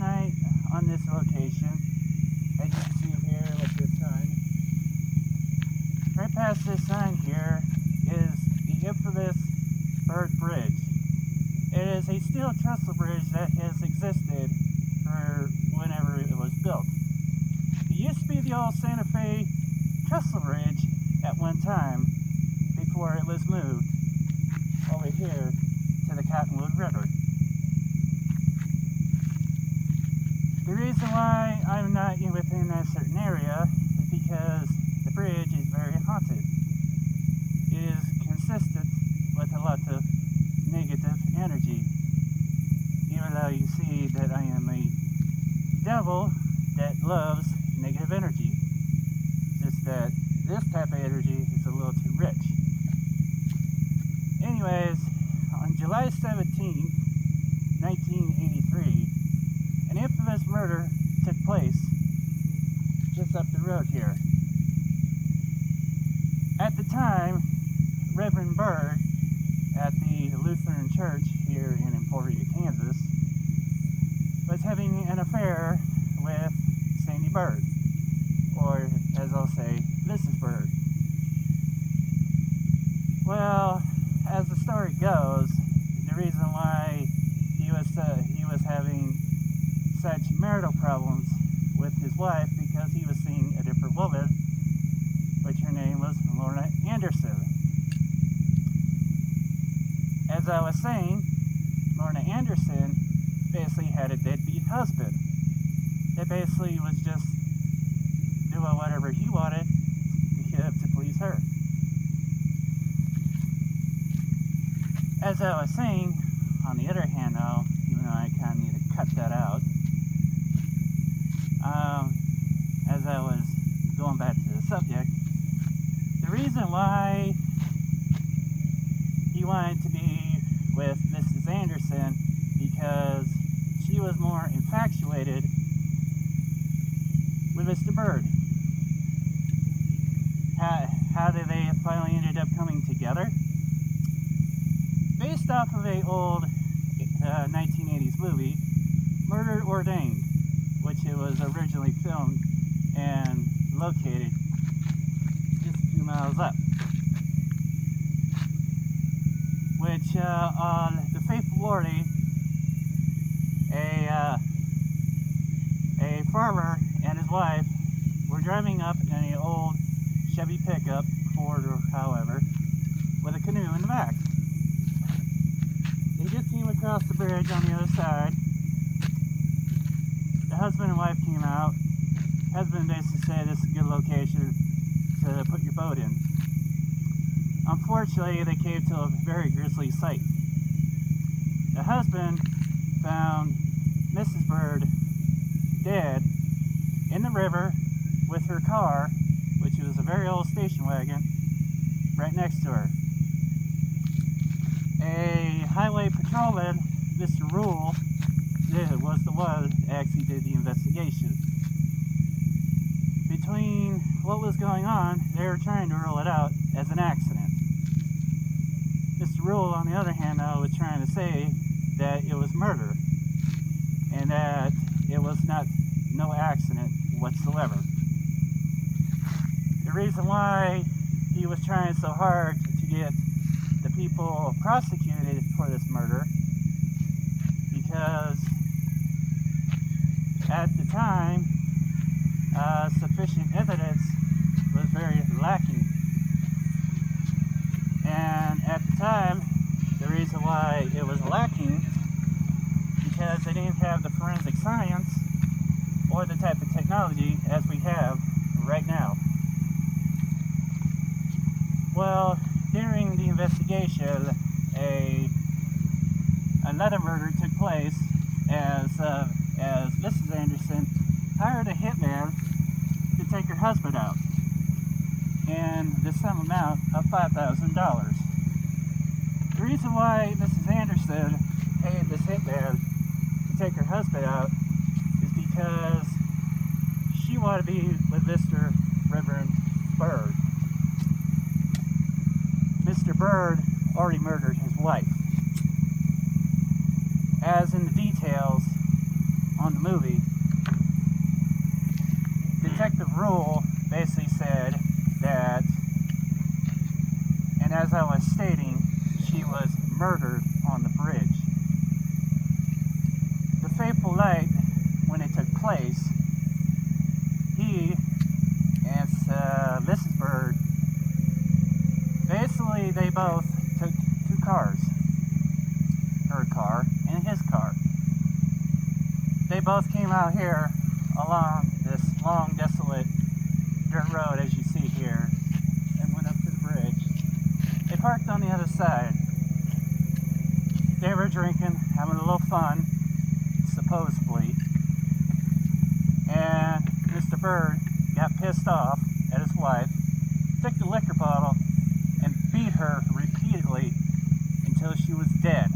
night on this location. As you can see here with this sign. Right past this sign here is the infamous Bird Bridge. It is a steel trestle bridge that has existed for whenever it was built. It used to be the old Santa Fe trestle bridge at one time before it was moved over here to the Cottonwood River. The reason why I'm not within a certain area is because the bridge is very haunted. It is consistent with a lot of negative energy. Even though you see that I am a devil that loves negative energy. Just that this type of energy is a little too rich. Anyways, on July 17, 1983, an infamous murder took place just up the road here. At the time, Reverend Byrd at the Lutheran Church here in Emporia, Kansas, was having an affair with Sandy Byrd, or as I'll say, Mrs. Byrd. Well, as the story goes, the reason why he was having such marital problems with his wife because he was seeing a different woman, which her name was Lorna Anderson. As I was saying, Lorna Anderson basically had a deadbeat husband that basically was just doing whatever he wanted to please her. As I was saying, on the other hand though, even though I kind of need to cut that out, as I was going back to the subject, the reason why he wanted to be with Mrs. Anderson because she was more infatuated with Mr. Byrd. How did they finally ended up coming together? Based off of a old 1980s movie, Murder Ordained, which it was originally filmed and located just a few miles up. Which on the fateful morning, a farmer and his wife were driving up in an old Chevy pickup, Ford or however, with a canoe in the back. They just came across the bridge on the other side. The husband and wife came out. Husband basically said this is a good location to put your boat in. Unfortunately, they came to a very grisly sight. The husband found Mrs. Byrd dead in the river with her car, which was a very old station wagon, right next to her. A highway patrolman, Mr. Rule, was the one that actually did the investigation. Between what was going on, they were trying to rule it out as an accident. Mr. Rule, on the other hand, though, was trying to say that it was murder and that it was no accident whatsoever. The reason why he was trying so hard to get the people prosecuted for this murder, because at the time, sufficient evidence was very lacking. And at the time, the reason why it was lacking, because they didn't have the forensic science or the type of technology as we have right now. Well, during the investigation, another murder took place as Mrs. Anderson hired a hitman to take her husband out, and the sum amount of $5,000. The reason why Mrs. Anderson paid this hitman to take her husband out is because she wanted to be with Mr. Reverend Byrd. Mr. Byrd already murdered his wife. As in the details on the movie, Detective Rule basically said that, and as I was stating, she was murdered on the bridge. The fateful night when it took place, he and Mrs. Bird, basically they both took two cars, her car and his car. They both came out here along this long, desolate dirt road, as you see here, and went up to the bridge. They parked on the other side. They were drinking, having a little fun, supposedly, and Mr. Bird got pissed off at his wife, took the liquor bottle, and beat her repeatedly until she was dead.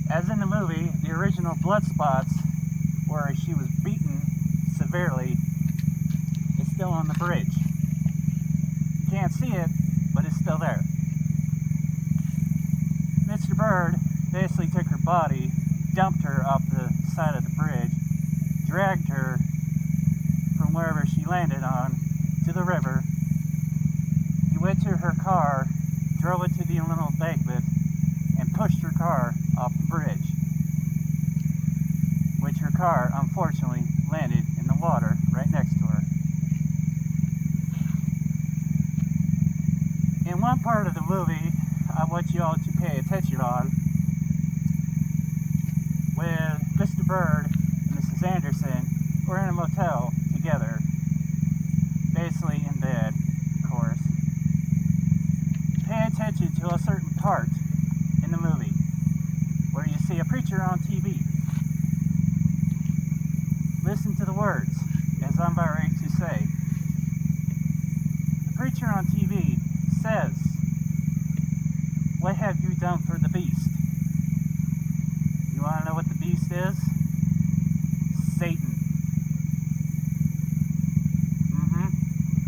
As in the movie, the original blood spots where she was beaten severely is still on the bridge. You can't see it, but it's still there. Mr. Bird basically took her body, dumped her off the side of the bridge, dragged her from wherever she landed on to the river. He went to her car, drove it to the little embankment, and pushed her car off the bridge, which her car unfortunately landed in the water right next to her. In one part of the movie, I want you all to pay attention on, when Mr. Bird and Mrs. Anderson were in a motel together, basically in bed, of course. Pay attention to a certain part in the movie where you see a preacher on TV. Listen to the words, as I'm about ready to say. The preacher on TV says, "What have you done for the beast?" You want to know what the beast is? Satan.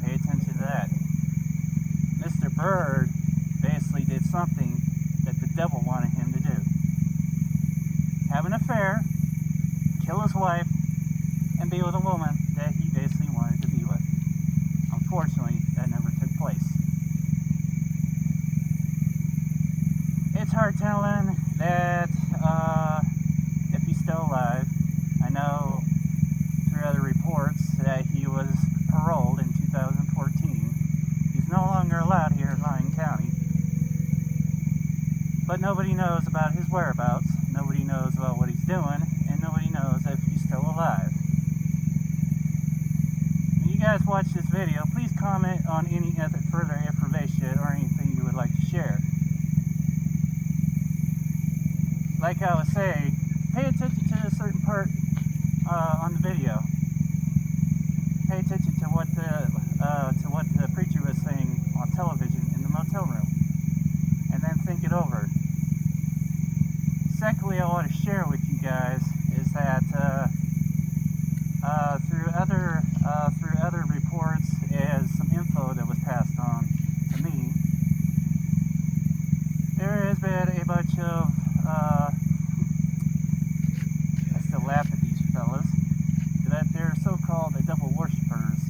Pay attention to that. Mr. Bird basically did something that the devil wanted him to do. Have an affair, kill his wife, and be with a woman that he basically wanted to be with. Unfortunately, that never took place. It's hard telling that if he's still alive. I know through other reports that he was paroled in 2014. He's no longer allowed here in Lyon County. But nobody knows about his whereabouts, nobody knows about what he's doing, and nobody knows if he's still alive. When you guys watch this video, please comment on any other further information or anything you would like to share. Like I was saying, pay attention to a certain part on the video. Pay attention to what the preacher was saying on television in the motel room, and then think it over. Secondly, I want to share with you guys is that through other reports and some info that was passed on to me, there has been a bunch of I still laugh at these fellas, that they're so-called devil worshippers,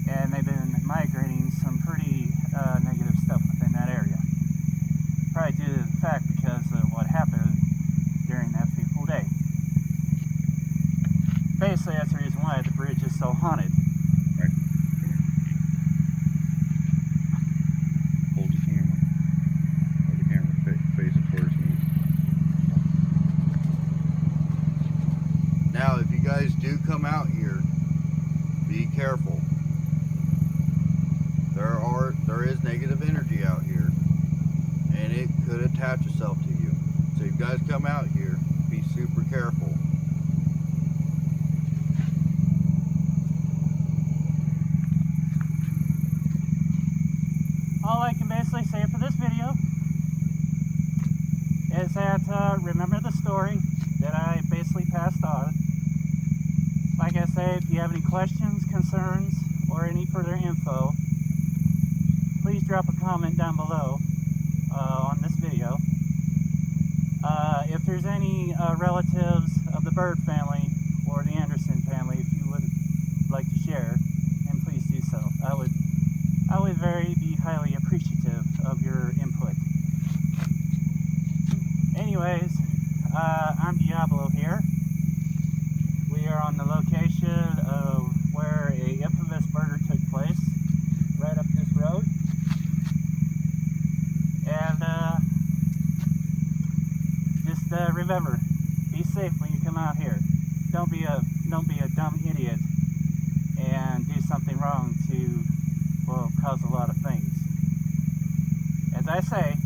and they've been migrating some pretty negative stuff within that area. Probably due to the fact because of what happened during that fateful day. Basically, that's the reason why the bridge is so haunted. Right. Hold the camera. Hold the camera. Face it towards me. Now, if you guys do come out here, be careful. There is negative energy out here, and it could attach itself to you. So if you guys come out here, be super careful. All I can basically say for this video is that remember the story that I basically passed on. Like I say, if you have any questions, concerns, or any further info, please drop a comment down below on this video. If there's any relatives of the Bird family or the Anderson family, if you would like to share, and please do so. I would be highly appreciative of your input. Anyways, I'm Diablo here. We are on the location of where a infamous murder took place, right up this road. And just remember, be safe when you come out here. Don't be a dumb idiot and do something wrong to, well, cause a lot of things. As I say,